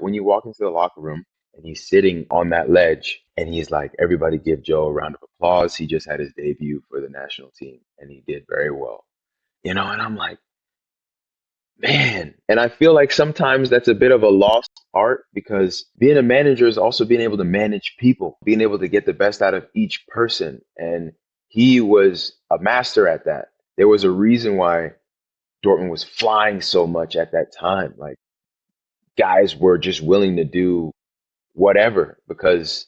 when you walk into the locker room and he's sitting on that ledge and he's like, everybody give Joe a round of applause. He just had his debut for the national team and he did very well. And I'm like, man. And I feel like sometimes that's a bit of a lost art because being a manager is also being able to manage people, being able to get the best out of each person. And he was a master at that. There was a reason why Dortmund was flying so much at that time. Like guys were just willing to do whatever because,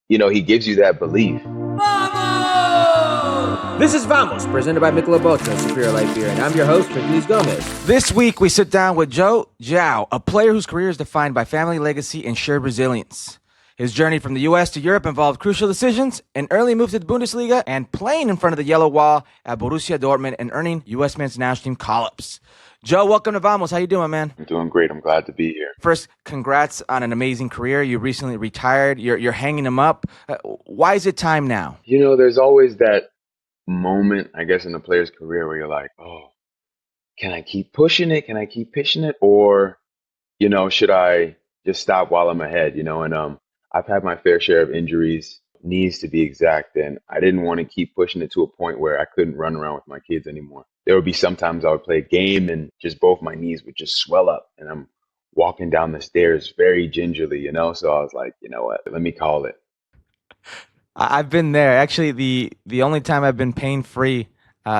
he gives you that belief. This is Vamos, presented by Michelob Ultra, Superior Light Beer, and I'm your host, Hercules Gomez. This week, we sit down with Gyau, a player whose career is defined by family legacy and shared resilience. His journey from the U.S. to Europe involved crucial decisions, an early move to the Bundesliga, and playing in front of the yellow wall at Borussia Dortmund and earning U.S. men's national team call-ups. Joe, welcome to Vamos. How you doing, man? I'm doing great. I'm glad to be here. First, congrats on an amazing career. You recently retired. You're hanging them up. Why is it time now? There's always that moment, I guess, in a player's career where you're like, oh, can I keep pushing it? Can I keep pitching it? Or, should I just stop while I'm ahead? And I've had my fair share of injuries, knees to be exact, and I didn't want to keep pushing it to a point where I couldn't run around with my kids anymore. There would be sometimes I would play a game and just both my knees would just swell up and I'm walking down the stairs very gingerly, So I was like, you know what, let me call it. I've been there. Actually, the only time I've been pain-free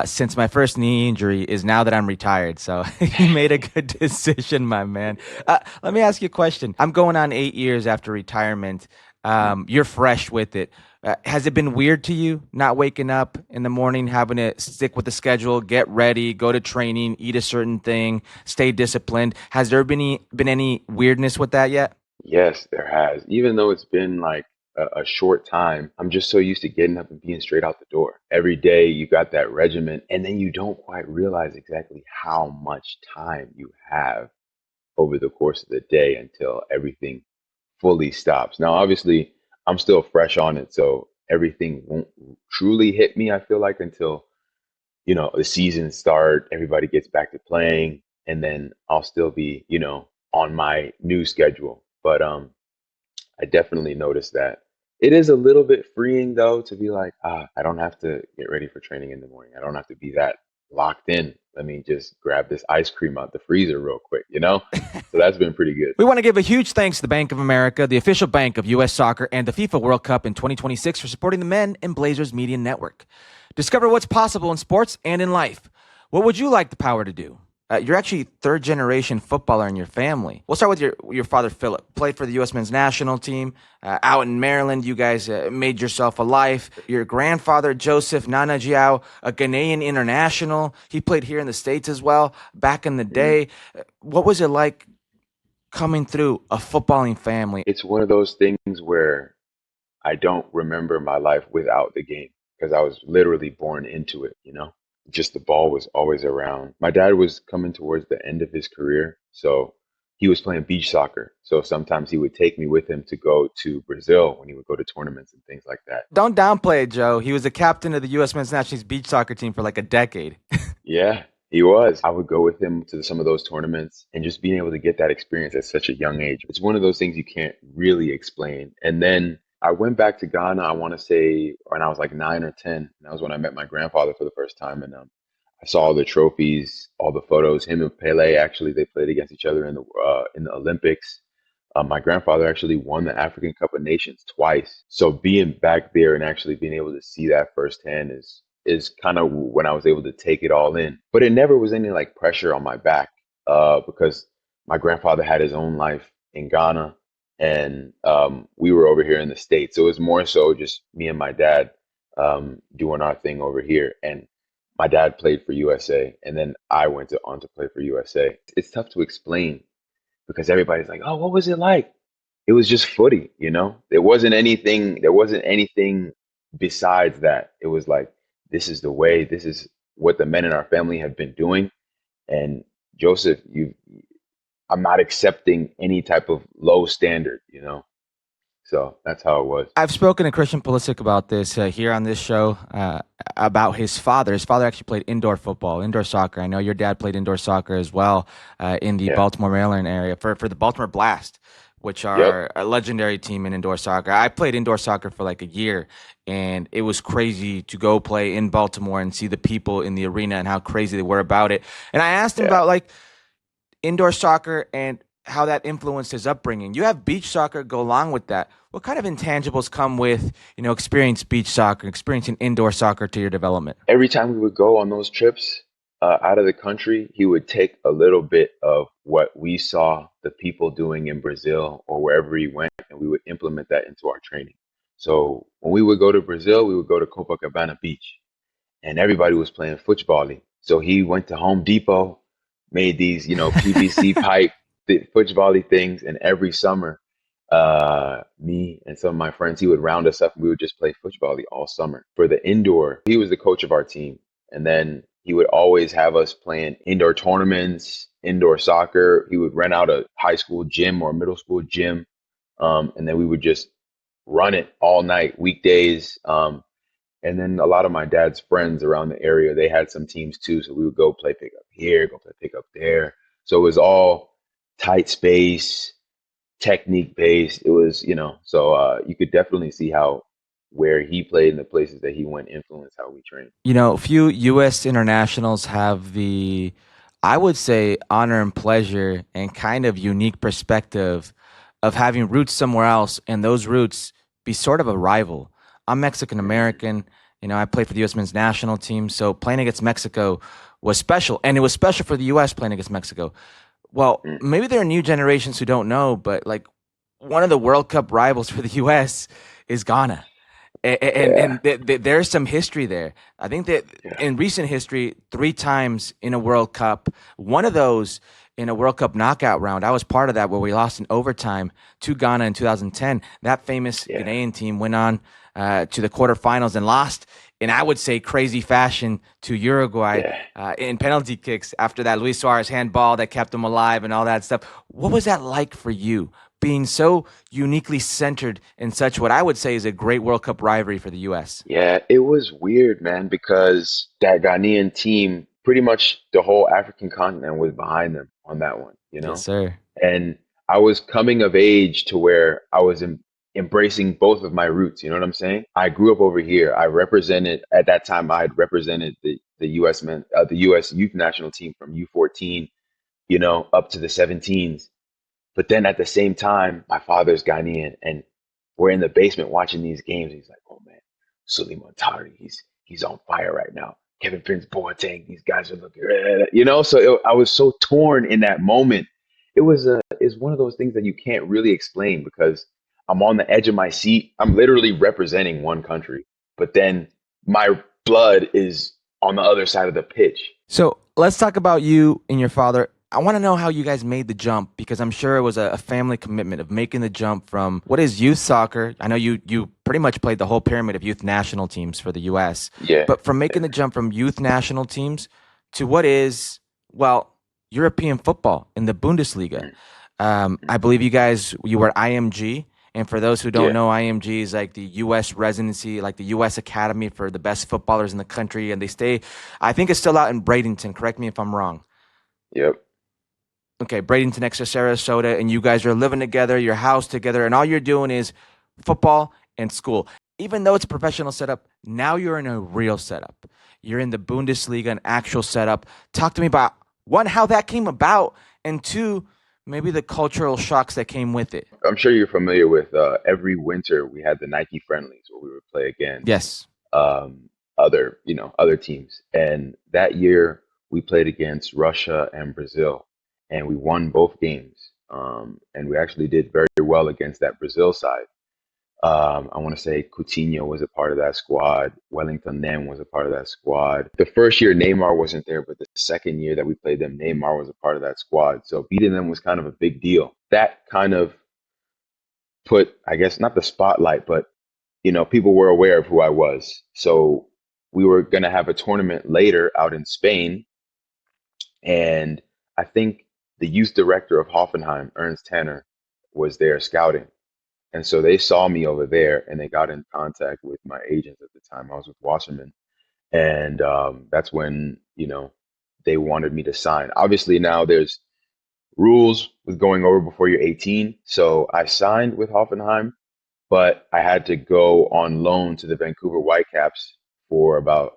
since my first knee injury is now that I'm retired. So you made a good decision, my man. Let me ask you a question. I'm going on 8 years after retirement. You're fresh with it. Has it been weird to you not waking up in the morning, having to stick with the schedule, get ready, go to training, eat a certain thing, stay disciplined? Has there been any weirdness with that yet? Yes, there has. Even though it's been like a short time, I'm just so used to getting up and being straight out the door. Every day you got that regiment, and then you don't quite realize exactly how much time you have over the course of the day until everything fully stops. Now, obviously, I'm still fresh on it, so everything won't truly hit me, I feel like, until, the season start, everybody gets back to playing, and then I'll still be, on my new schedule. But I definitely noticed that. It is a little bit freeing, though, to be like, I don't have to get ready for training in the morning. I don't have to be that locked in. Let me just grab this ice cream out the freezer real quick, So that's been pretty good. We want to give a huge thanks to the Bank of America, the official bank of U.S. Soccer, and the FIFA World Cup in 2026 for supporting the Men in Blazers Media Network. Discover what's possible in sports and in life. What would you like the power to do? You're actually third-generation footballer in your family. We'll start with your father, Philip. Played for the U.S. men's national team. Out in Maryland, you guys made yourself a life. Your grandfather, Joseph Nana Gyau, a Ghanaian international. He played here in the States as well back in the day. What was it like coming through a footballing family? It's one of those things where I don't remember my life without the game because I was literally born into it, Just the ball was always around. My dad was coming towards the end of his career, so he was playing beach soccer. So sometimes he would take me with him to go to Brazil when he would go to tournaments and things like that. Don't downplay it, Joe. He was the captain of the U.S. men's national team's beach soccer team for like a decade. Yeah, he was. I would go with him to some of those tournaments and just being able to get that experience at such a young age. It's one of those things you can't really explain. And then I went back to Ghana, I want to say, when I was like 9 or 10. And that was when I met my grandfather for the first time. And I saw all the trophies, all the photos. Him and Pele, actually, they played against each other in the Olympics. My grandfather actually won the African Cup of Nations twice. So being back there and actually being able to see that firsthand is kind of when I was able to take it all in. But it never was any like pressure on my back because my grandfather had his own life in Ghana. And we were over here in the States. So it was more so just me and my dad doing our thing over here. And my dad played for USA, and then I went on to play for USA. It's tough to explain because everybody's like, "Oh, what was it like?" It was just footy, There wasn't anything besides that. It was like, this is the way. This is what the men in our family have been doing. And Joseph, I'm not accepting any type of low standard, So that's how it was. I've spoken to Christian Pulisic about this here on this show about his father. His father actually played indoor football, indoor soccer. I know your dad played indoor soccer as well in the Yeah. Baltimore, Maryland area for the Baltimore Blast, which Yep. are a legendary team in indoor soccer. I played indoor soccer for like a year, and it was crazy to go play in Baltimore and see the people in the arena and how crazy they were about it. And I asked him Yeah. about like indoor soccer and how that influenced his upbringing. You have beach soccer go along with that. What kind of intangibles come with, experiencing beach soccer, experiencing indoor soccer to your development? Every time we would go on those trips out of the country, he would take a little bit of what we saw the people doing in Brazil or wherever he went, and we would implement that into our training. So when we would go to Brazil, we would go to Copacabana Beach, and everybody was playing football. So he went to Home Depot, made these, PVC pipe football things, and every summer, me and some of my friends, he would round us up and we would just play football all summer. For the indoor, he was the coach of our team, and then he would always have us playing indoor tournaments, indoor soccer. He would rent out a high school gym or a middle school gym, and then we would just run it all night, weekdays. And then a lot of my dad's friends around the area, they had some teams too. So we would go play pickup here, go play pickup there. So it was all tight space, technique based. It was, so you could definitely see how where he played and the places that he went influenced how we trained. Few U.S. internationals have the, I would say, honor and pleasure and kind of unique perspective of having roots somewhere else and those roots be sort of a rival. I'm Mexican Mm, American. I played for the U.S. men's national team, so playing against Mexico was special, and it was special for the U.S. playing against Mexico. Well, mm. maybe there are new generations who don't know, but like one of the World Cup rivals for the U.S. is Ghana. And Yeah, there's some history there. I think that yeah, in recent history, three times in a World Cup, one of those in a World Cup knockout round, I was part of that where we lost in overtime to Ghana in 2010. That famous yeah, Ghanaian team went on to the quarterfinals and lost in, I would say, crazy fashion to Uruguay yeah. in penalty kicks after that Luis Suarez handball that kept them alive and all that stuff. What was that like for you? Being so uniquely centered in such what I would say is a great World Cup rivalry for the U.S. Yeah, it was weird, man, because that Ghanaian team, pretty much the whole African continent was behind them on that one. Yes, sir. And I was coming of age to where I was embracing both of my roots. You know what I'm saying? I grew up over here. I represented at that time. I had represented the U.S. youth national team from U14, up to the 17s. But then at the same time, my father's Ghanaian, and we're in the basement watching these games. He's like, "Oh man, Suleiman Tari, he's on fire right now. Kevin Prince Boateng, these guys are looking." So I was so torn in that moment. It's one of those things that you can't really explain because I'm on the edge of my seat. I'm literally representing one country, but then my blood is on the other side of the pitch. So let's talk about you and your father. I want to know how you guys made the jump because I'm sure it was a family commitment of making the jump from what is youth soccer. I know you pretty much played the whole pyramid of youth national teams for the U.S., Yeah, but from making yeah, the jump from youth national teams to what is, well, European football in the Bundesliga. mm, I mm, believe you were IMG. And for those who don't yeah, know, IMG is like the U.S. residency, like the U.S. Academy for the best footballers in the country. And they stay, I think it's still out in Bradenton. Correct me if I'm wrong. yep, Okay, Bradenton next to Sarasota, and you guys are living together, your house together, and all you're doing is football and school. Even though it's a professional setup, now you're in a real setup. You're in the Bundesliga, an actual setup. Talk to me about one, how that came about, and two, maybe the cultural shocks that came with it. I'm sure you're familiar with every winter we had the Nike friendlies where we would play against Yes. um, other teams. And that year we played against Russia and Brazil, and we won both games. And we actually did very well against that Brazil side. I want to say Coutinho was a part of that squad. Wellington Nem was a part of that squad. The first year Neymar wasn't there, but the second year that we played them, Neymar was a part of that squad. So beating them was kind of a big deal. That kind of put, I guess, not the spotlight, but people were aware of who I was. So we were going to have a tournament later out in Spain, and I think the youth director of Hoffenheim, Ernst Tanner, was there scouting. And so they saw me over there and they got in contact with my agents at the time. I was with Wasserman. And that's when, they wanted me to sign. Obviously, now there's rules with going over before you're 18. So I signed with Hoffenheim, but I had to go on loan to the Vancouver Whitecaps for about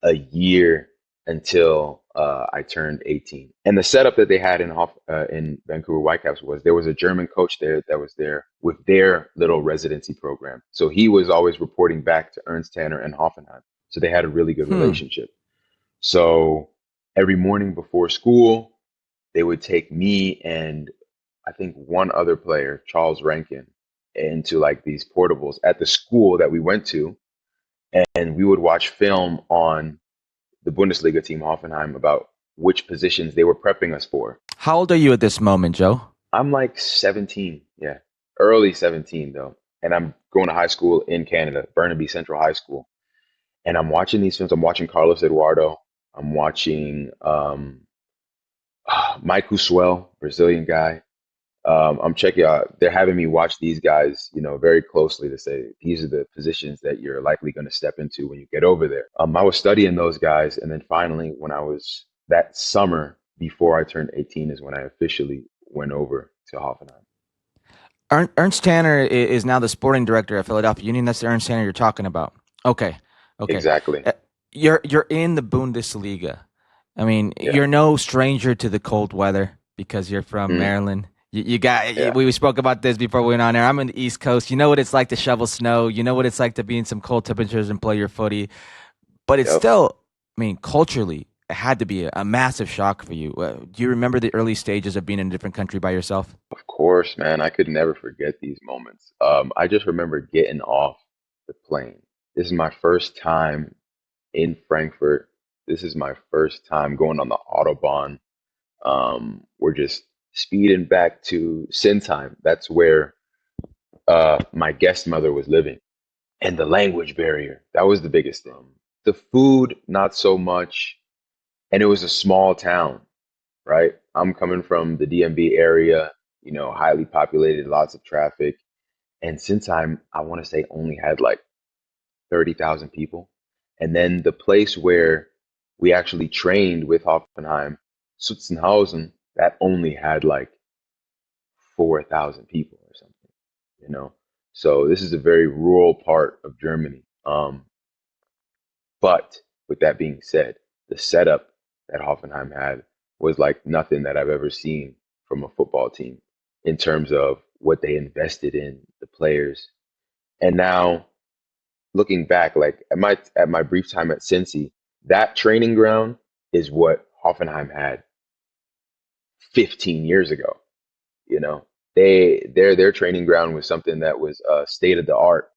a year until I turned 18. And the setup that they had in Vancouver Whitecaps was there was a German coach there that was there with their little residency program. So he was always reporting back to Ernst Tanner and Hoffenheim. So they had a really good Hmm. relationship. So every morning before school, they would take me and I think one other player, Charles Rankin, into like these portables at the school that we went to, and we would watch film on the Bundesliga team Hoffenheim about which positions they were prepping us for. How old are you at this moment, Joe? I'm like 17, yeah, early 17 though, and I'm going to high school in Canada, Burnaby Central High School, and I'm watching these films. I'm watching Carlos Eduardo. I'm watching Mike Uswell, Brazilian guy. I'm checking out. They're having me watch these guys, very closely to say these are the positions that you're likely going to step into when you get over there. I was studying those guys, and then finally, when I was that summer before I turned 18, is when I officially went over to Hoffenheim. Ernst Tanner is now the sporting director at Philadelphia Union. That's the Ernst Tanner you're talking about. Okay, okay. Exactly. Uh, you're in the Bundesliga. I mean, Yeah. you're no stranger to the cold weather because you're from Mm, Maryland. You got. yeah. We spoke about this before we went on air. I'm in the East Coast. You know what it's like to shovel snow. You know what it's like to be in some cold temperatures and play your footy. But it's Yep. still, I mean, culturally, it had to be a massive shock for you. Do you remember the early stages of being in a different country by yourself? Of course, man. I could never forget these moments. I just remember getting off the plane. This is my first time in Frankfurt. This is my first time going on the Autobahn. We're just speeding back to Sintheim. That's where my guest mother was living. And the language barrier, that was the biggest thing. The food, not so much. And it was a small town, right? I'm coming from the DMV area, highly populated, lots of traffic. And Sintheim, I want to say, only had like 30,000 people. And then the place where we actually trained with Hoffenheim, Sutzenhausen, that only had like 4,000 people or something, you know? So this is a very rural part of Germany. But with that being said, the setup that Hoffenheim had was like nothing that I've ever seen from a football team in terms of what they invested in the players. And now looking back, like at my brief time at Cincy, that training ground is what Hoffenheim had 15 years ago. You know, their training ground was something that was state of the art,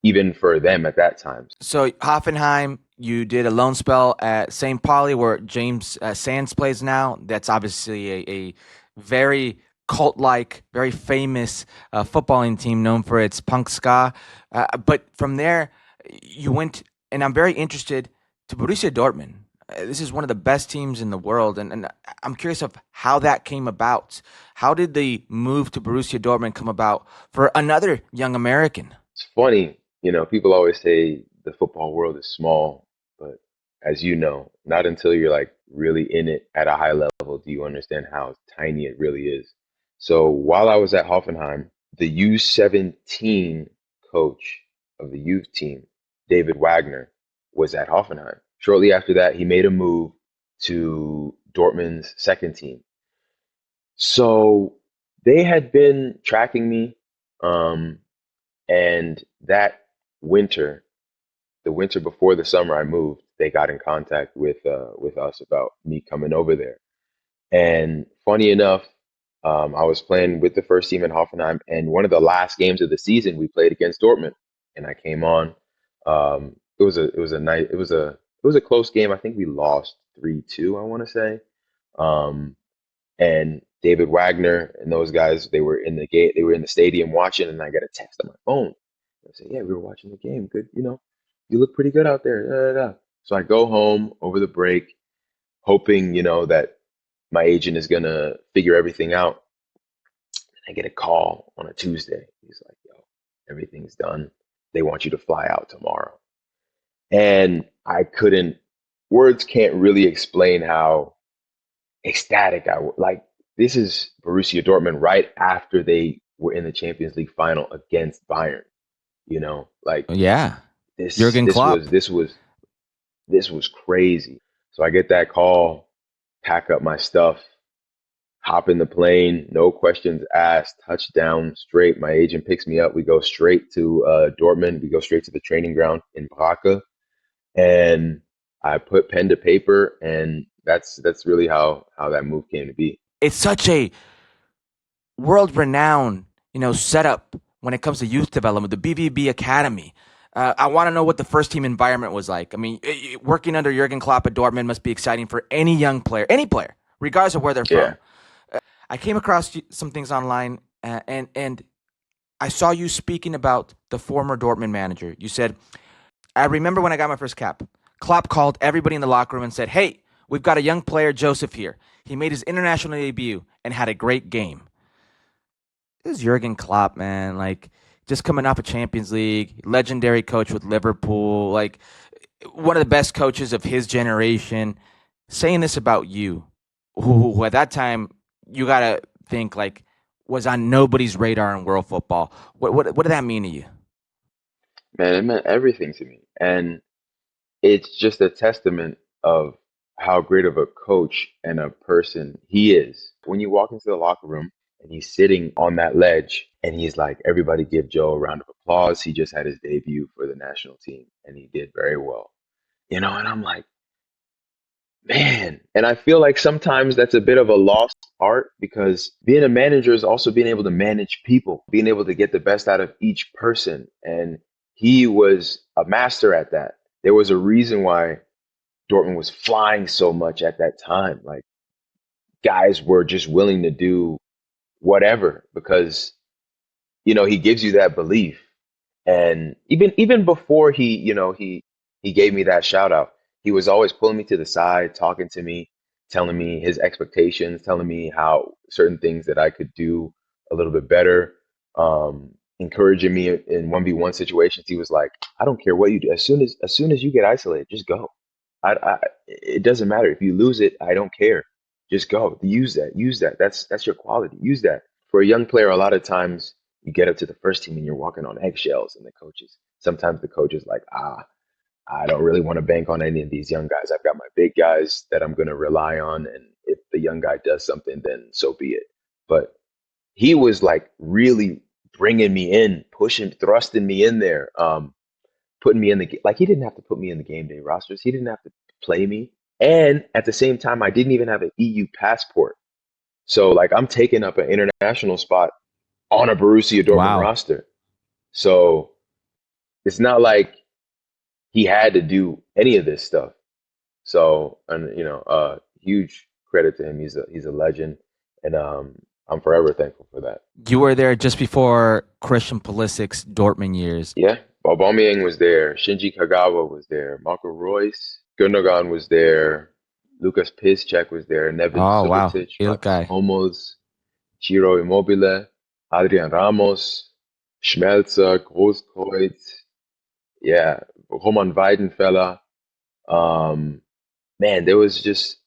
even for them at that time. So Hoffenheim, you did a loan spell at St. Pauli, where James Sands plays now. That's obviously a very cult-like, very famous footballing team known for its punk ska. But from there, you went, and I'm very interested, to Borussia Dortmund. This is one of the best teams in the world, and I'm curious of how that came about. How did the move to Borussia Dortmund come about for another young American? It's funny, people always say the football world is small, but as you know, not until you're like really in it at a high level do you understand how tiny it really is. So while I was at Hoffenheim, the U17 coach of the youth team, David Wagner, was at Hoffenheim. Shortly after that, he made a move to Dortmund's second team. So they had been tracking me. Um, and that winter, the winter before the summer I moved, they got in contact with us about me coming over there. And funny enough, I was playing with the first team in Hoffenheim, and one of the last games of the season we played against Dortmund, and I came on. It was a close game. I think we lost 3-2, I want to say. Um, and David Wagner and those guys, they were in the gate, they were in the stadium watching, and I got a text on my phone. I said, "Yeah, we were watching the game. Good, you look pretty good out there." Da, da, da. So I go home over the break, hoping, that my agent is gonna figure everything out. I get a call on a Tuesday. He's like, "Yo, Everything's done. They want you to fly out tomorrow. And I couldn't, words can't really explain how ecstatic I was. Like, this is Borussia Dortmund right after they were in the Champions League final against Bayern. You know, like Yeah. this, Jürgen this Klopp. was, this was, this was crazy. So I get that call, pack up my stuff, hop in the plane, no questions asked, touchdown straight. My agent picks me up. We go straight to Dortmund. We go straight to the training ground in Braga, and I put pen to paper, and that's really how that move came to be. It's such a world-renowned, setup when it comes to youth development, the BVB Academy. I want to know what the first team environment was like. I mean, working under Jurgen Klopp at Dortmund must be exciting for any young player, any player, regardless of where they're Yeah, from. I came across some things online, and I saw you speaking about the former Dortmund manager. You said, I remember when I got my first cap, Klopp called everybody in the locker room and said, "Hey, we've got a young player, Joseph, here. He made his international debut and had a great game." This is Jurgen Klopp, man. Like, just coming off a Champions League, legendary coach with Liverpool, like one of the best coaches of his generation, saying this about you, who at that time you gotta think like was on nobody's radar in world football. What did that mean to you? man, it meant everything to me, and it's just a testament of how great of a coach and a person he is. When you walk into the locker room and he's sitting on that ledge and he's like, everybody give Joe a round of applause. He just had his debut for the national team and he did very well. You know, and I'm like, man. And I feel like sometimes that's a bit of a lost art because being a manager is also being able to manage people, being able to get the best out of each person. And he was a master at that. There was a reason why Dortmund was flying so much at that time. Like, guys were just willing to do whatever because he gives you that belief. And even before he gave me that shout out, he was always pulling me to the side, talking to me, telling me his expectations, telling me how certain things that I could do a little bit better, encouraging me in 1v1 situations. He was like, I don't care what you do. As soon as you get isolated, just go. It doesn't matter if you lose it. I don't care. Just go. Use that. Use that. That's your quality. Use that. For a young player, a lot of times you get up to the first team and you're walking on eggshells, and sometimes the coach is like, I don't really want to bank on any of these young guys. I've got my big guys that I'm going to rely on, and if the young guy does something, then so be it. But he was like really bringing me in, pushing, thrusting me in there. Putting me in like he didn't have to put me in the game day rosters. He didn't have to play me. And at the same time, I didn't even have an EU passport. So like I'm taking up an international spot on a Borussia Dortmund Wow. roster. So it's not like he had to do any of this stuff. So, and huge credit to him. He's a legend, and I'm forever thankful for that. You were there just before Christian Pulisic's Dortmund years. Yeah, Aubameyang was there. Shinji Kagawa was there. Marco Reus, Gundogan was there. Lucas Piszczek was there. Neven Oh, wow. Subotic, Max Ilkay. Hummels, Ciro Immobile, Adrian Ramos, Schmelzer, Großkreuz. Yeah, Roman Weidenfeller. Um, Man, there was just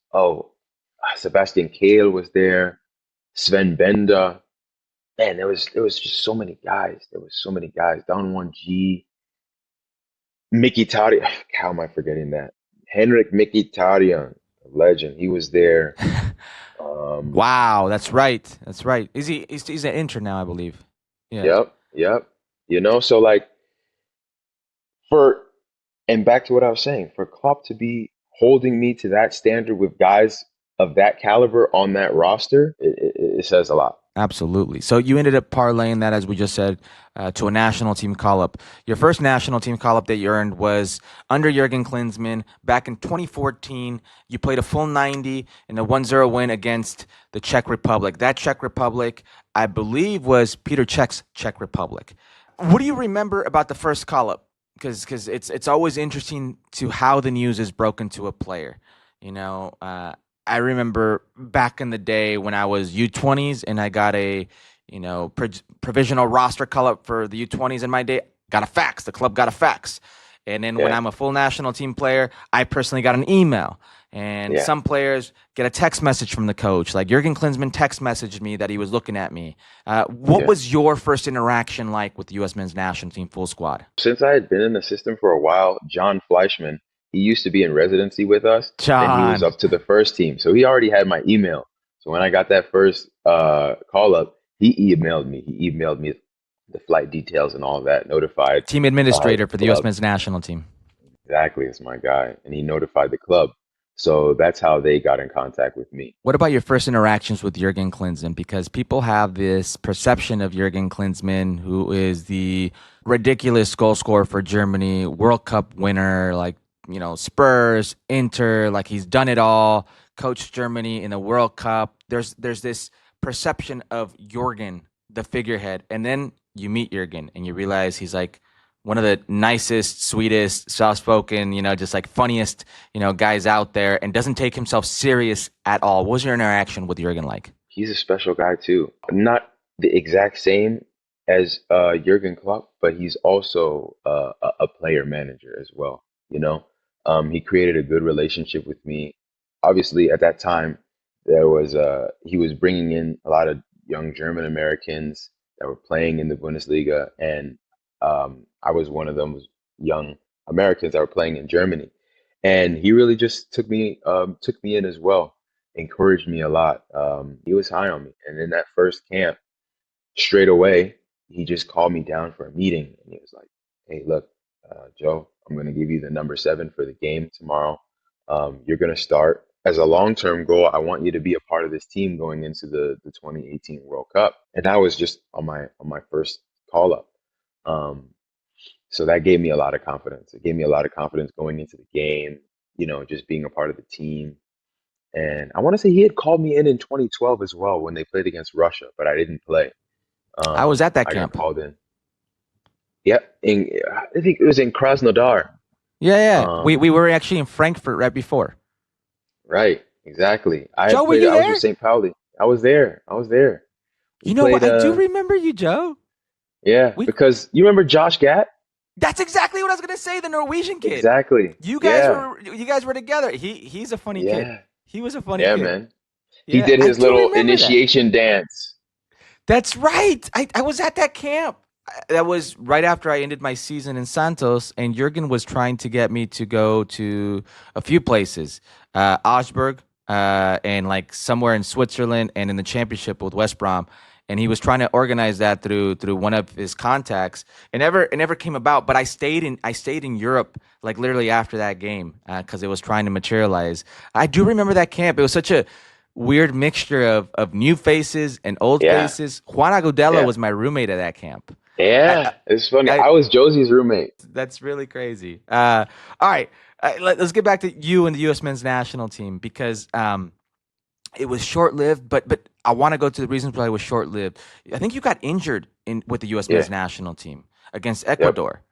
Sebastian Kehl was there. Sven Bender. Man, there was just so many guys. There was so many guys. Don 1G. Mkhitaryan. How am I forgetting that? Henrik Mkhitaryan, a legend. He was there. Um, Wow, that's right. That's right. He's an intern now, I believe. Yeah. yep, yep. So like for and back to what I was saying, for Klopp to be holding me to that standard with guys of that caliber on that roster, it says a lot. Absolutely. So you ended up parlaying that, as we just said, to a national team call-up. Your first national team call-up that you earned was under Jürgen Klinnsman back in 2014. You played a full 90 in a 1-0 win against the Czech Republic. That Czech Republic, I believe, was Peter Cech's Czech Republic. What do you remember about the first call-up? Because it's always interesting to how the news is broken to a player. I remember back in the day when I was U20s and I got a provisional roster call up for the U20s in my day, got a fax. The club got a fax. And then when Yeah. I'm a full national team player, I personally got an email. And Yeah. some players get a text message from the coach. Like Jürgen Klinnsman text messaged me that he was looking at me. What Yeah. was your first interaction like with the U.S. men's national team full squad? Since I had been in the system for a while, John Fleischman, he used to be in residency with us. Then he was John, up to the first team. So he already had my email. So when I got that first call up, he emailed me. He emailed me the flight details and all that, notified team the administrator for the U.S. club. men's national team. Exactly, it's my guy. And he notified the club. So that's how they got in contact with me. What about your first interactions with Jürgen Klinsmann? Because people have this perception of Jürgen Klinsmann, who is the ridiculous goal scorer for Germany, World Cup winner, like, Spurs, Inter, like he's done it all, coached Germany in the World Cup. There's this perception of Jürgen, the figurehead. And then you meet Jürgen and you realize he's like one of the nicest, sweetest, soft-spoken, just like funniest, guys out there, and doesn't take himself serious at all. What was your interaction with Jürgen like? He's a special guy too. Not the exact same as Jürgen Klopp, but he's also a player manager as well. He created a good relationship with me. Obviously, at that time, he was bringing in a lot of young German Americans that were playing in the Bundesliga, and I was one of those young Americans that were playing in Germany. And he really just took me in as well, encouraged me a lot. He was high on me. And in that first camp, straight away, he just called me down for a meeting. And he was like, "Hey, look, Joe, I'm going to give you the number 7 for the game tomorrow. You're going to start. As a long-term goal, I want you to be a part of this team going into the 2018 World Cup." And that was just on my first call up. Um, so that gave me a lot of confidence. It gave me a lot of confidence going into the game, just being a part of the team. And I want to say he had called me in 2012 as well when they played against Russia, but I didn't play. I was at that I got camp. called in. Yep, I think it was in Krasnodar. Yeah, yeah. Um, We were actually in Frankfurt right before. right, exactly. I Joe, had were played. you I was with there? St. Pauli. I was there. I was there. We You know what? played. I do remember you, Joe. Yeah, We because you remember Josh Gatt? That's exactly what I was gonna say. The Norwegian kid. Exactly. You guys Yeah, were together. He's a funny kid. yeah, He was a funny yeah, kid. man. He Yeah, did I his do little remember that. initiation dance. That's right. I was at that camp. That was right after I ended my season in Santos, and Jurgen was trying to get me to go to a few places, Augsburg, and like somewhere in Switzerland, and in the championship with West Brom. And he was trying to organize that through one of his contacts. It never came about. But I stayed in Europe like literally after that game because it was trying to materialize. I do remember that camp. It was such a weird mixture of new faces and old Yeah, faces. Juan Agudelo yeah, was my roommate at that camp. I, yeah. It's funny. I I was Josie's roommate. That's really crazy. All right, let's get back to you and the U.S. men's national team because it was short lived. But I want to go to the reasons why it was short lived. I think you got injured in with the U.S. men's Yeah, national team against yep. Ecuador.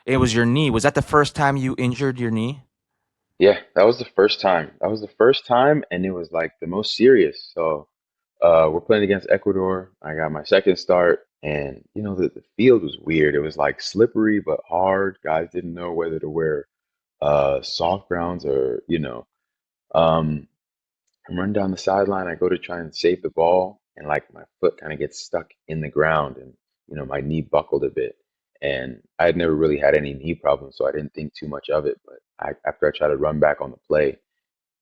It was your knee. Was that the first time you injured your knee? Yeah, that was the first time. That was the first time, and it was like the most serious. So, we're playing against Ecuador. I got my second start, and the field was weird. It was like slippery but hard. Guys didn't know whether to wear soft grounds or. Um, I'm running down the sideline. I go to try and save the ball, and like my foot kind of gets stuck in the ground, and my knee buckled a bit. And I had never really had any knee problems, so I didn't think too much of it. But after I tried to run back on the play,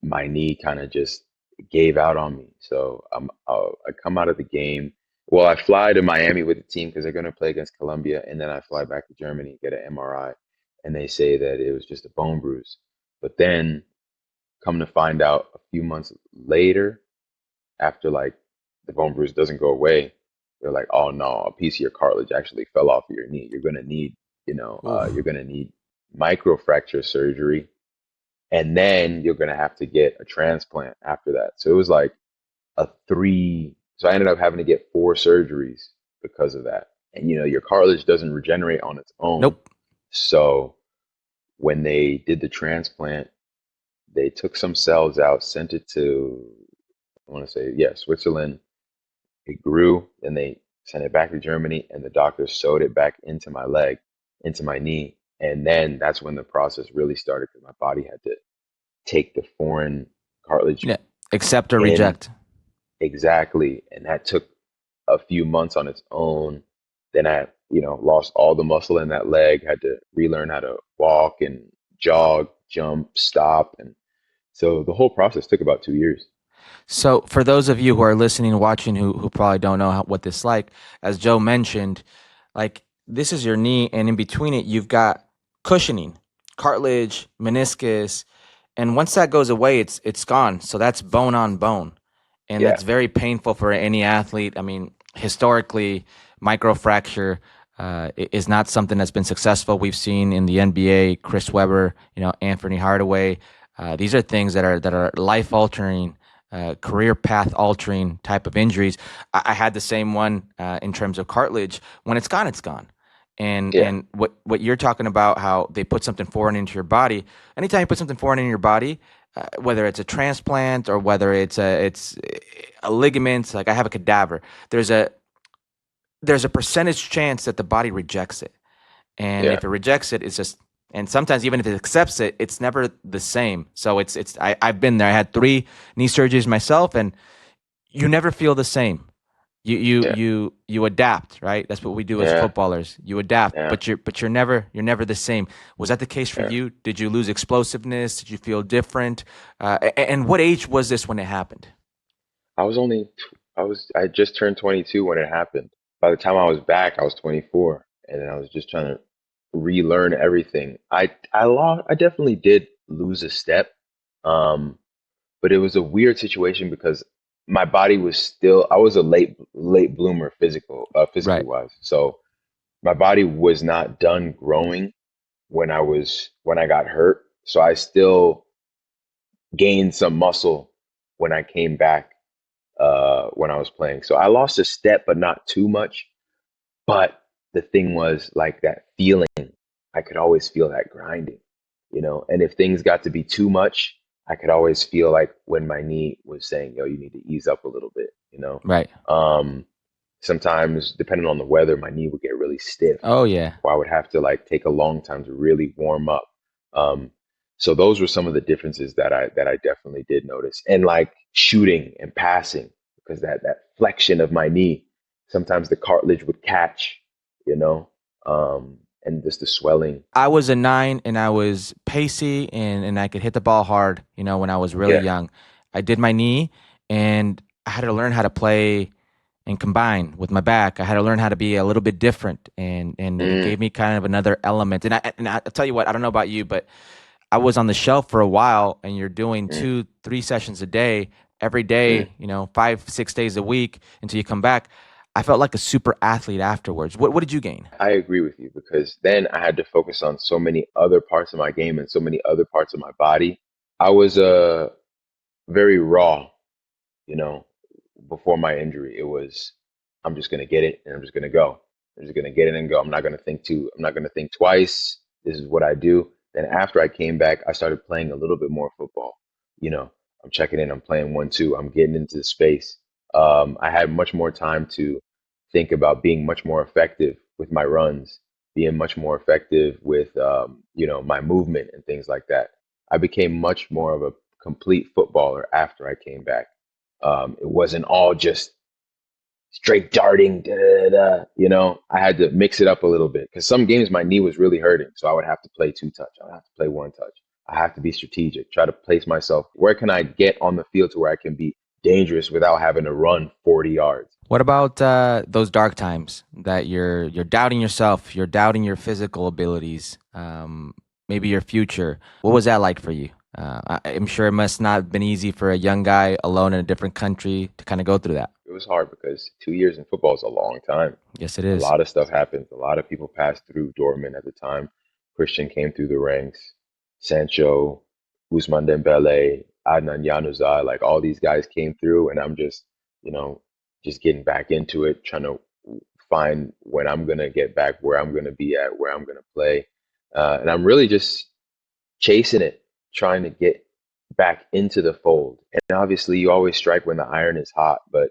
my knee kind of just gave out on me. So I come out of the game. Well, I fly to Miami with the team because they're going to play against Colombia, and then I fly back to Germany, get an MRI, and they say that it was just a bone bruise. But then come to find out a few months later, after like the bone bruise doesn't go away, they're like, "Oh no, a piece of your cartilage actually fell off of your knee. You're Oof. gonna need microfracture surgery, and then you're gonna have to get a transplant after that." So it was like a three. So I ended up having to get 4 surgeries because of that. And your cartilage doesn't regenerate on its own. Nope. So when they did the transplant, they took some cells out, sent it to, I want to say, yeah, Switzerland. It grew, and they sent it back to Germany, and the doctor sewed it back into my leg, into my knee. And then that's when the process really started because my body had to take the foreign cartilage Yeah. Accept or in reject. exactly. And that took a few months on its own. Then I, lost all the muscle in that leg, had to relearn how to walk and jog, jump, stop. And so the whole process took about 2 years. So for those of you who are listening and watching who probably don't know what this is like, as Joe mentioned, like this is your knee, and in between it you've got cushioning, cartilage, meniscus, and once that goes away, it's gone. So that's bone on bone, and Yeah. that's very painful for any athlete. I mean, historically, microfracture is not something that's been successful. We've seen in the NBA, Chris Webber, Anthony Hardaway. These are things that are life altering, career path altering type of injuries. I had the same one in terms of cartilage. When it's gone, it's gone. And Yeah. and what you're talking about, how they put something foreign into your body. Anytime you put something foreign in your body, whether it's a transplant or whether it's a ligament, like I have a cadaver, there's a percentage chance that the body rejects it. And Yeah. if it rejects it, it's just, and sometimes even if it accepts it, it's never the same. So I've been there. I had 3 knee surgeries myself, and you never feel the same. Yeah. You adapt, right? That's what we do as Yeah. footballers. You adapt, Yeah. but you're never the same. Was that the case for Yeah. you? Did you lose explosiveness? Did you feel different? And what age was this when it happened? I was only, I just turned 22 when it happened. By the time I was back, I was 24, and then I was just trying to relearn everything. I definitely did lose a step, um, but it was a weird situation because my body was still. I was a late bloomer, physically Right. wise. So my body was not done growing when I got hurt. So I still gained some muscle when I came back when I was playing. So I lost a step, but not too much. But the thing was like that feeling, I could always feel that grinding, and if things got to be too much, I could always feel like when my knee was saying, yo, you need to ease up a little bit. Right. Um, Sometimes, depending on the weather, my knee would get really stiff, Oh yeah. or I would have to like take a long time to really warm up. Um, so those were some of the differences that I definitely did notice. And like shooting and passing, because that flexion of my knee, sometimes the cartilage would catch, you know, and just the swelling. I was a 9 and I was pacey and I could hit the ball hard, when I was really Yeah. young. I did my knee and I had to learn how to play and combine with my back. I had to learn how to be a little bit different, and it Mm, gave me kind of another element. I'll tell you what, I don't know about you, but I was on the shelf for a while, and you're doing mm, 2, 3 sessions a day, every mm. day, 5, 6 days a week until you come back. I felt like a super athlete afterwards. What did you gain? I agree with you because then I had to focus on so many other parts of my game and so many other parts of my body. I was very raw, you know, before my injury. It was, I'm just gonna get it and I'm just gonna go. I'm just gonna get it and go. I'm not gonna think twice. This is what I do. Then after I came back, I started playing a little bit more football. You know, I'm checking in, I'm playing 1-2, I'm getting into the space. I had much more time to think about being much more effective with my runs, being much more effective with my movement and things like that. I became much more of a complete footballer after I came back. It wasn't all just straight darting. Da, da, da, da. I had to mix it up a little bit because some games my knee was really hurting, so I would have to play 2 touch. I would have to play 1 touch. I have to be strategic. Try to place myself. Where can I get on the field to where I can be dangerous without having to run 40 yards? What about those dark times that you're doubting yourself, you're doubting your physical abilities, maybe your future? What was that like for you? I'm sure it must not have been easy for a young guy alone in a different country to kind of go through that. It was hard because 2 years in football is a long time. Yes, it A is. lot of stuff happens. A lot of people passed through Dortmund at the time. Christian came through the ranks. Sancho, Usman Dembele, Adnan Januzaj, like all these guys came through, and I'm you know, just getting back into it, trying to find when I'm gonna get back, where I'm gonna be at, where I'm gonna play, and I'm really just chasing it, trying to get back into the fold. And obviously, you always strike when the iron is hot, but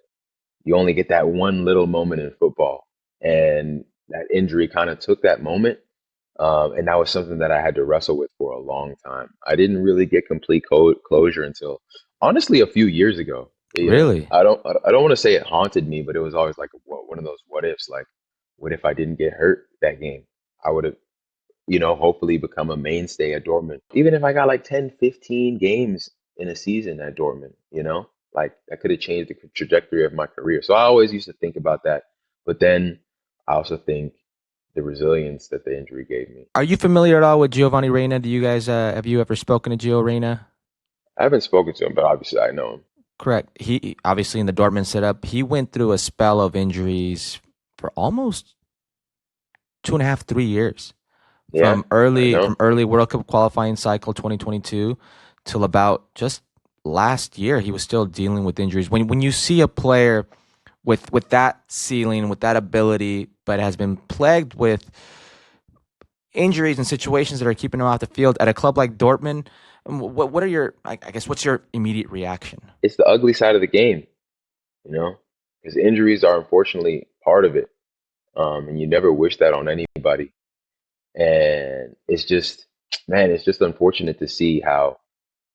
You only get that one little moment in football, and that injury kind of took that moment. And that was something that I had to wrestle with for a long time. I didn't really get complete closure until honestly a few years ago. Really? I don't want to say it haunted me, but it was always like one of those what ifs. Like, what if I didn't get hurt that game? I would have, hopefully become a mainstay at Dortmund. Even if I got like 10, 15 games in a season at Dortmund, like that could have changed the trajectory of my career. So I always used to think about that. But then I also think the resilience that the injury gave me. Are you familiar at all with Giovanni Reyna? Do you guys have you ever spoken to Gio Reyna? I haven't spoken to him, but obviously I know him. Correct. He obviously in the Dortmund setup, he went through a spell of injuries for almost 2.5, 3 years. Yeah, I From know. early World Cup qualifying cycle 2022 till about just last year, he was still dealing with injuries. When you see a player with that ceiling, with that ability, but has been plagued with injuries and situations that are keeping him off the field at a club like Dortmund, what are your I guess what's your immediate reaction? It's the ugly side of the game, you know, because injuries are unfortunately part of it. And you never wish that on anybody. And it's just, man, it's just unfortunate to see how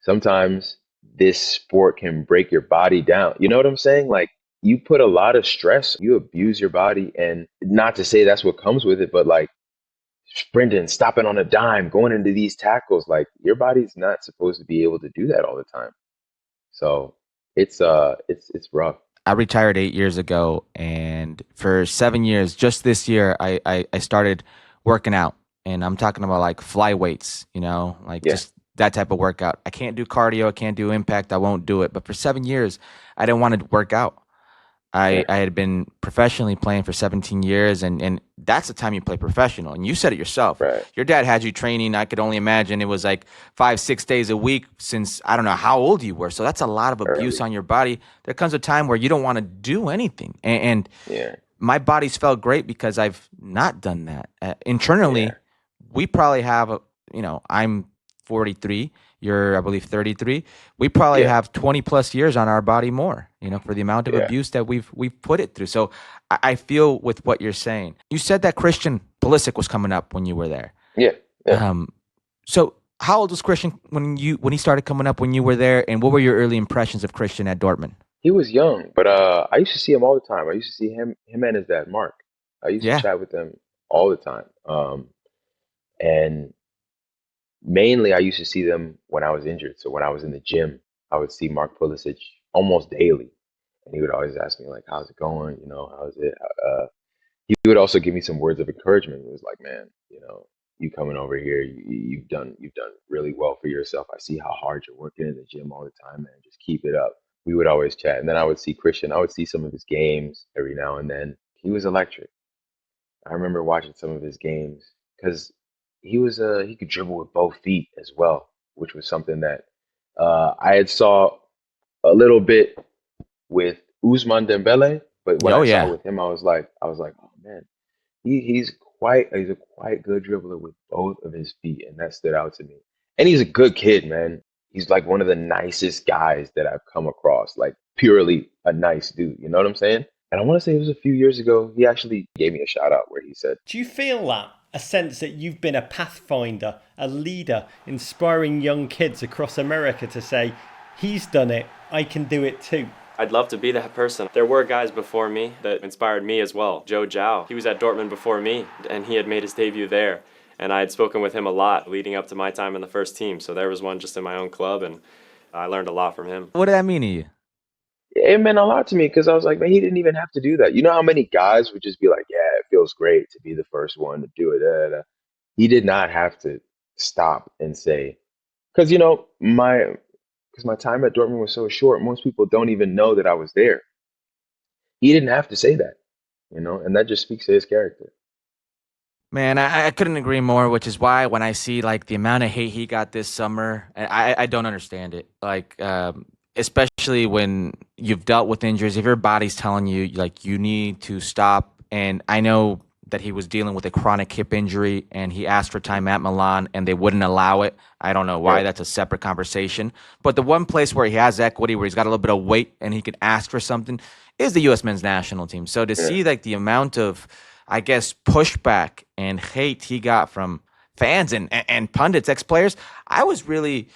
sometimes this sport can break your body down. You know what I'm saying? Like, you put a lot of stress, you abuse your body, and not to say that's what comes with it, but like sprinting, stopping on a dime, going into these tackles, like your body's not supposed to be able to do that all the time. So it's rough. I retired 8 years ago, and for 7 years, just this year, I started working out, and I'm talking about like fly weights, like Yeah, just that type of workout. I can't do cardio, I can't do impact, I won't do it. But for 7 years, I didn't want to work out. I, yeah, I had been professionally playing for 17 years, and that's the time you play professional. And you said it yourself. right, Your dad had you training. I could only imagine it was like 5, 6 days a week since I don't know how old you were. So that's a lot of abuse early. on your body. There comes a time where you don't want to do anything. And Yeah, my body's felt great because I've not done that. Internally, yeah, we probably have, I'm 43, you're, I believe, 33. We probably yeah, have 20 plus years on our body more, for the amount of yeah, abuse that we've put it through. So I feel with what you're saying. You said that Christian Pulisic was coming up when you were there. yeah, yeah. Um, so how old was Christian when he started coming up when you were there, and what were your early impressions of Christian at Dortmund? He was young, but I used to see him all the time. I used to see him and his dad, Mark. I used to Yeah. chat with them all the time. And mainly I used to see them when I was injured. So when I was in the gym, I would see Mark Pulisic almost daily, and he would always ask me like, "How's it going? How's it?" He would also give me some words of encouragement. He was like, "Man, you coming over here, you've done really well for yourself. I see how hard you're working in the gym all the time, man. Just keep it up." We would always chat, and then I would see Christian. I would see some of his games every now and then. He was electric. I remember watching some of his games because he could dribble with both feet as well, which was something that I had saw a little bit with Usman Dembele, but when Oh I saw it yeah. with him, I was like, oh man, he's a quite good dribbler with both of his feet, and that stood out to me. And he's a good kid, man. He's like one of the nicest guys that I've come across, like purely a nice dude. You know what I'm saying? And I want to say it was a few years ago. He actually gave me a shout out where he said, Do you feel that? A sense that you've been a pathfinder, a leader, inspiring young kids across America to say, he's done it, I can do it too. I'd love to be that person. There were guys before me that inspired me as well. Gyau, he was at Dortmund before me, and he had made his debut there. And I had spoken with him a lot leading up to my time in the first team. So there was one just in my own club, and I learned a lot from him. What did that mean to you? it meant a lot to me because I was like, man, he didn't even have to do that. You know how many guys would just be like, yeah, it feels great to be the first one to do it. Da, da, da. He did not have to stop and say, because my time at Dortmund was so short. Most people don't even know that I was there. He didn't have to say that, and that just speaks to his character. Man, I couldn't agree more, which is why when I see like the amount of hate he got this summer, I don't understand it. Like, especially when you've dealt with injuries, if your body's telling you like you need to stop. And I know that he was dealing with a chronic hip injury and he asked for time at Milan and they wouldn't allow it. I don't know why. Right. That's a separate conversation. But the one place where he has equity, where he's got a little bit of weight and he can ask for something, is the U.S. men's national team. So to see like the amount of, I guess, pushback and hate he got from fans and pundits, ex-players, I was really,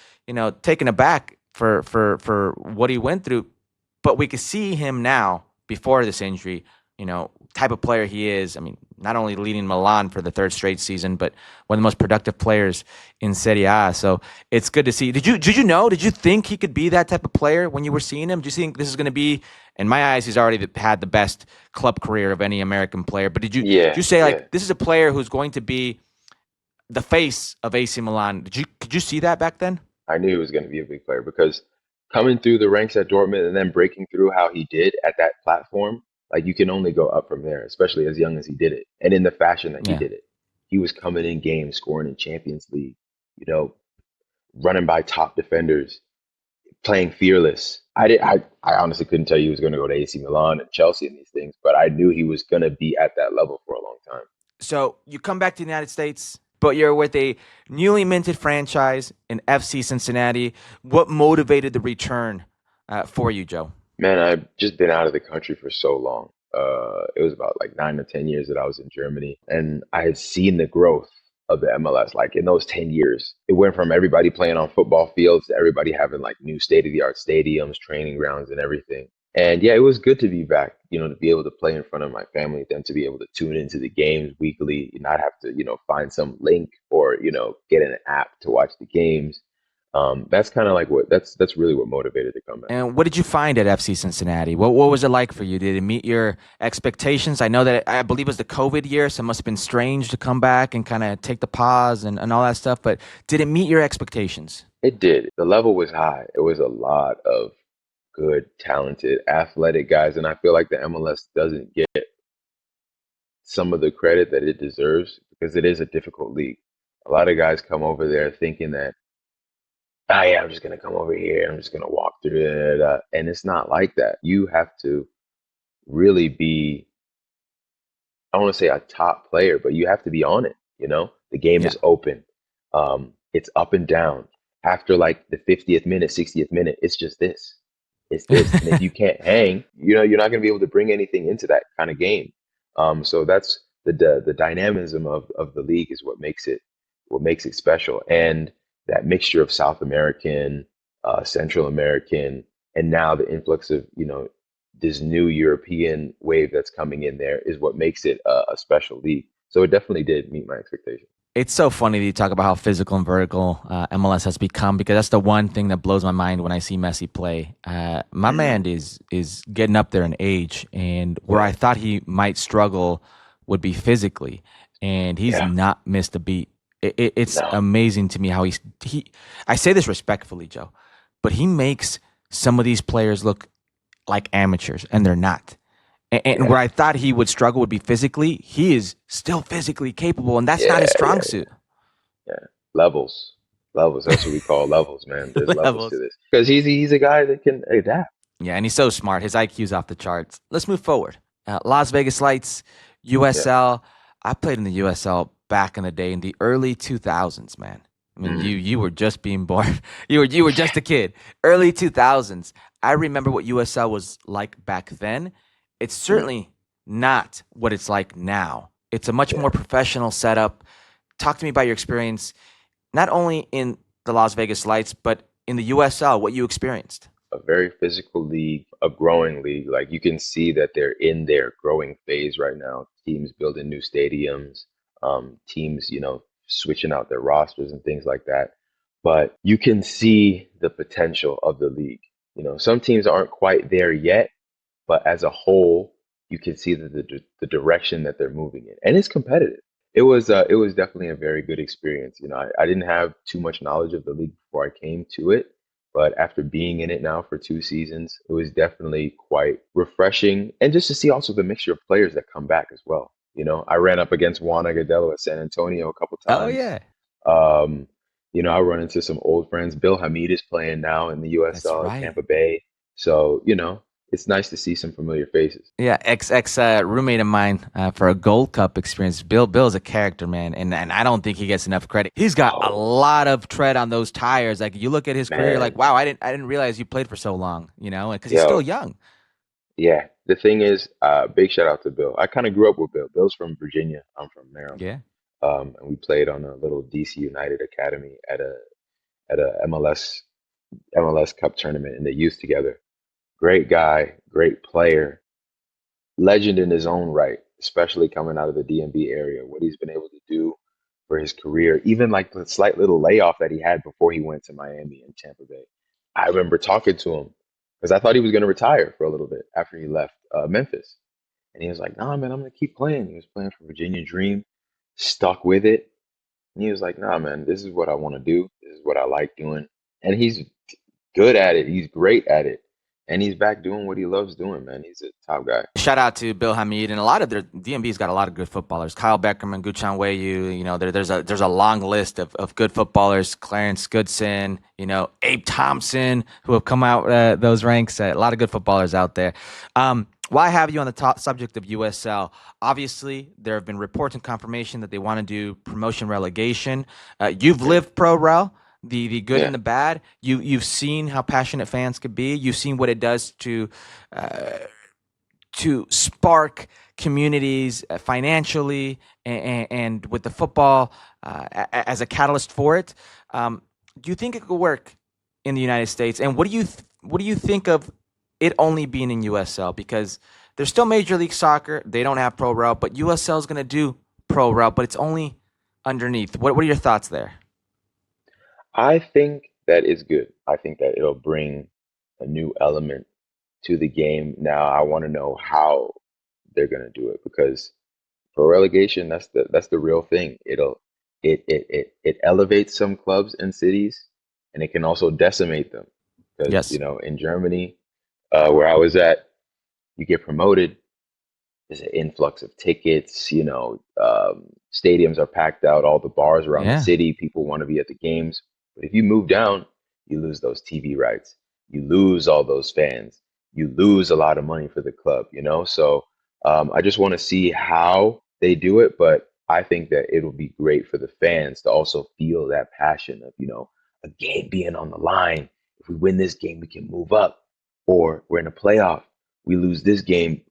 taken aback for what he went through. But we could see him now before this injury, type of player he is. I mean, not only leading Milan for the third straight season, but one of the most productive players in Serie A. So it's good to see. Did you think he could be that type of player when you were seeing him? Do you think this is going to be, in my eyes, he's already had the best club career of any American player. But did you say like this is a player who's going to be the face of AC Milan? Could you see that back then? I knew he was going to be a big player because coming through the ranks at Dortmund and then breaking through how he did at that platform, like you can only go up from there, especially as young as he did it. And in the fashion that he did it. He was coming in games, scoring in Champions League, running by top defenders, playing fearless. I honestly couldn't tell you he was going to go to AC Milan and Chelsea and these things, but I knew he was going to be at that level for a long time. So you come back to the United States, but you're with a newly minted franchise in FC Cincinnati. What motivated the return for you, Joe? Man, I've just been out of the country for so long. It was about like 9 or 10 years that I was in Germany, and I had seen the growth of the MLS. Like in those 10 years, it went from everybody playing on football fields to everybody having like new state-of-the-art stadiums, training grounds, and everything. And yeah, it was good to be back, to be able to play in front of my family, then to be able to tune into the games weekly, not have to, find some link or, get an app to watch the games. That's kind of like that's really what motivated to come back. And what did you find at FC Cincinnati? What was it like for you? Did it meet your expectations? I know that I believe it was the COVID year, so it must have been strange to come back and kind of take the pause and all that stuff. But did it meet your expectations? It did. The level was high. It was a lot of good, talented, athletic guys, and I feel like the MLS doesn't get some of the credit that it deserves because it is a difficult league. A lot of guys come over there thinking that, oh yeah, I'm just going to come over here. I'm just going to walk through it. And it's not like that. You have to really be, I don't want to say a top player, but you have to be on it. The game is open. It's up and down. After like the 50th minute, 60th minute, it's just this. It's this. And if you can't hang, you're not going to be able to bring anything into that kind of game. So that's the dynamism of the league is what makes it special. And that mixture of South American, Central American, and now the influx of, this new European wave that's coming in there is what makes it a special league. So it definitely did meet my expectations. It's so funny that you talk about how physical and vertical MLS has become, because that's the one thing that blows my mind when I see Messi play. My man is getting up there in age, and where I thought he might struggle would be physically, and he's not missed a beat. It's amazing to me how he. I say this respectfully, Joe, but he makes some of these players look like amateurs, and they're not. And where I thought he would struggle would be physically, he is still physically capable, and that's not his strong suit. Yeah, levels. That's what we call levels, man. There's levels to this because he's a guy that can adapt. Yeah, and he's so smart. His IQ's off the charts. Let's move forward. Las Vegas Lights, USL. I played in the USL back in the day in the early 2000s, man. I mean, you were just being born. You were just a kid. Early 2000s. I remember what USL was like back then. It's certainly not what it's like now. It's a much more professional setup. Talk to me about your experience, not only in the Las Vegas Lights, but in the USL, what you experienced. A very physical league, a growing league. Like you can see that they're in their growing phase right now. Teams building new stadiums, teams, switching out their rosters and things like that. But you can see the potential of the league. Some teams aren't quite there yet, but as a whole, you can see the direction that they're moving in, and it's competitive. It was definitely a very good experience. I didn't have too much knowledge of the league before I came to it, but after being in it now for 2 seasons, it was definitely quite refreshing, and just to see also the mixture of players that come back as well. I ran up against Juan Agudelo at San Antonio a couple times. Oh yeah. I run into some old friends. Bill Hamid is playing now in the USL at Tampa Bay, so it's nice to see some familiar faces. Yeah, ex roommate of mine for a Gold Cup experience. Bill is a character, man, and I don't think he gets enough credit. He's got a lot of tread on those tires. Like you look at his career, like wow, I didn't realize you played for so long. Because he's still young. Yeah, the thing is, big shout out to Bill. I kind of grew up with Bill. Bill's from Virginia. I'm from Maryland. Yeah. And we played on a little DC United academy at a MLS Cup tournament in the youth together. Great guy, great player, legend in his own right, especially coming out of the DMV area. What he's been able to do for his career, even like the slight little layoff that he had before he went to Miami and Tampa Bay. I remember talking to him because I thought he was going to retire for a little bit after he left Memphis. And he was like, nah, man, I'm going to keep playing. He was playing for Virginia Dream, stuck with it. And he was like, nah, man, this is what I want to do. This is what I like doing. And he's good at it. He's great at it. And he's back doing what he loves doing, man. He's a top guy. Shout out to Bill Hamid and a lot of their DMV's got a lot of good footballers. Kyle Beckerman, Guchan Weyu, you know, there's a long list of good footballers. Clarence Goodson, you know, Abe Thompson, who have come out those ranks. A lot of good footballers out there. Why have you on the top subject of USL? Obviously, there have been reports and confirmation that they want to do promotion relegation. You've lived pro rel. The good and the bad. You've seen how passionate fans could be. You've seen what it does to spark communities financially and with the football as a catalyst for it. Do you think it could work in the United States? And what do you think of it only being in USL? Because there's still Major League Soccer. They don't have pro rel, but USL is going to do pro rel, but it's only underneath. What are your thoughts there? I think that is good. I think that it'll bring a new element to the game. Now, I want to know how they're going to do it because for relegation, that's the real thing. It elevates some clubs and cities, and it can also decimate them. Because Yes. you know, in Germany, where I was at, you get promoted. There's an influx of tickets. You know, stadiums are packed out. All the bars around the Yeah. city, people want to be at the games. But if you move down, you lose those TV rights. You lose all those fans. You lose a lot of money for the club, you know? So I just want to see how they do it. But I think that it'll be great for the fans to also feel that passion of, you know, a game being on the line. If we win this game, we can move up. Or we're in a playoff. We lose this game,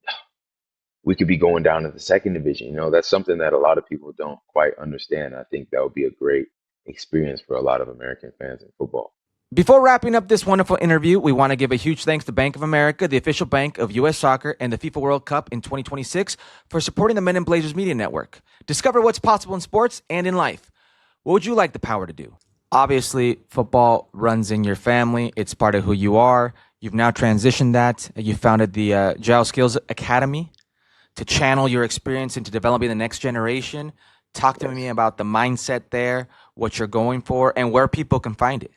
we could be going down to the second division. You know, that's something that a lot of people don't quite understand. I think that would be a great experience for a lot of American fans in football. Before wrapping up this wonderful interview, we want to give a huge thanks to Bank of America, the official bank of U.S. Soccer and the FIFA World Cup in 2026 for supporting the Men in Blazers Media Network. Discover what's possible in sports and in life. What would you like the power to do? Obviously, football runs in your family. It's part of who you are. You've now transitioned that. You founded the Gyau Skills Academy to channel your experience into developing the next generation. Talk to me about the mindset there, what you're going for, and where people can find it.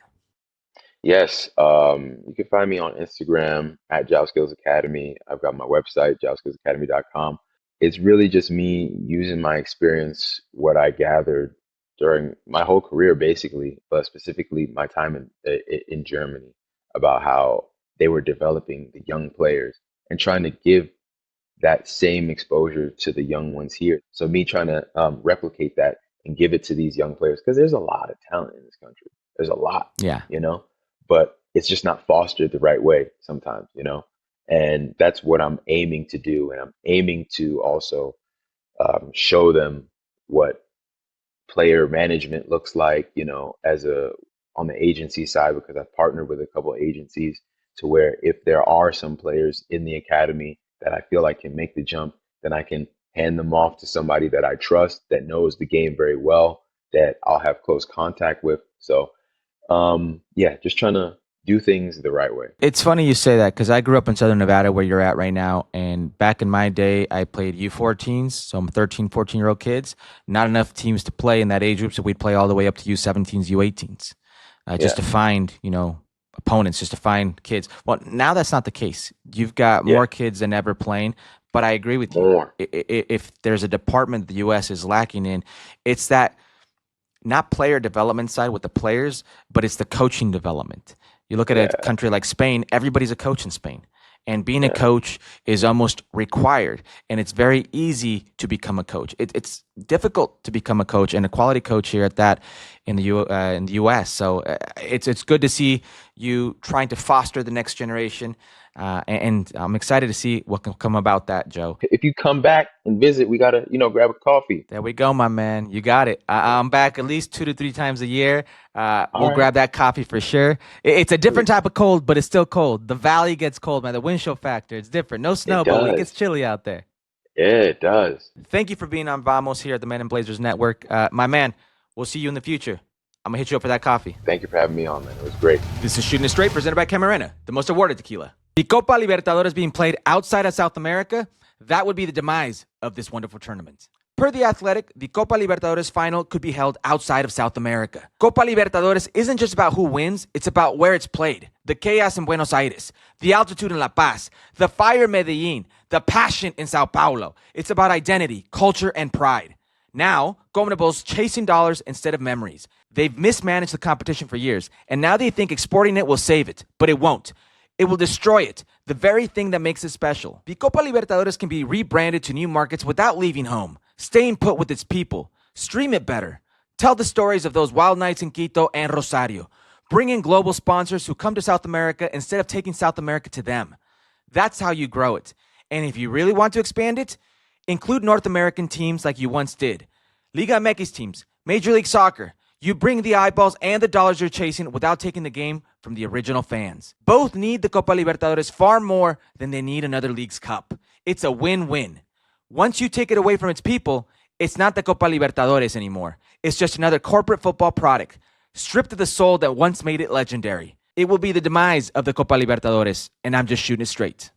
Yes, you can find me on Instagram at Gyau Skills Academy. I've got my website, gyauskillsacademy.com. It's really just me using my experience, what I gathered during my whole career, basically, but specifically my time in Germany, about how they were developing the young players and trying to give that same exposure to the young ones here. So me trying to replicate that and give it to these young players, because there's a lot of talent in this country. There's a lot, Yeah. you know, but it's just not fostered the right way sometimes, you know, and that's what I'm aiming to do. And I'm aiming to also show them what player management looks like, you know, on the agency side, because I've partnered with a couple of agencies to where if there are some players in the academy that I feel like can make the jump, then I can hand them off to somebody that I trust, that knows the game very well, that I'll have close contact with. So, yeah, just trying to do things the right way. It's funny you say that because I grew up in Southern Nevada where you're at right now. And back in my day, I played U14s. So I'm 13, 14-year-old kids. Not enough teams to play in that age group. So we'd play all the way up to U17s, U18s just to find, you know, opponents, just to find kids. Well, now that's not the case. You've got more kids than ever playing. But I agree with you. More. If there's a department the U.S. is lacking in, it's that not player development side with the players, but it's the coaching development. You look at a country like Spain, everybody's a coach in Spain. And being a coach is almost required. And it's very easy to become a coach. It's difficult to become a coach and a quality coach here at that in the U.S. So it's good to see you trying to foster the next generation. And I'm excited to see what can come about that, Joe. If you come back and visit, we gotta, grab a coffee. There we go, my man. You got it. I'm back at least 2 to 3 times a year. We'll right. grab that coffee for sure. It's a different type of cold, but it's still cold. The valley gets cold, man. The wind chill factor, it's different. No snow, but it gets chilly out there. Yeah, it does. Thank you for being on Vamos here at the Men in Blazers Network. My man, we'll see you in the future. I'm going to hit you up for that coffee. Thank you for having me on, man. It was great. This is Shooting It Straight, presented by Camarena, the most awarded tequila. The Copa Libertadores being played outside of South America, that would be the demise of this wonderful tournament. Per The Athletic, the Copa Libertadores final could be held outside of South America. Copa Libertadores isn't just about who wins, it's about where it's played. The chaos in Buenos Aires, the altitude in La Paz, the fire in Medellin, the passion in Sao Paulo. It's about identity, culture, and pride. Now, CONMEBOL's chasing dollars instead of memories. They've mismanaged the competition for years, and now they think exporting it will save it, but it won't. It will destroy it, the very thing that makes it special. The Copa Libertadores can be rebranded to new markets without leaving home, staying put with its people. Stream it better. Tell the stories of those wild nights in Quito and Rosario. Bring in global sponsors who come to South America instead of taking South America to them. That's how you grow it. And if you really want to expand it, include North American teams like you once did. Liga MX teams, Major League Soccer. You bring the eyeballs and the dollars you're chasing without taking the game from the original fans. Both need the Copa Libertadores far more than they need another league's cup. It's a win-win. Once you take it away from its people, it's not the Copa Libertadores anymore. It's just another corporate football product, stripped of the soul that once made it legendary. It will be the demise of the Copa Libertadores, and I'm just shooting it straight.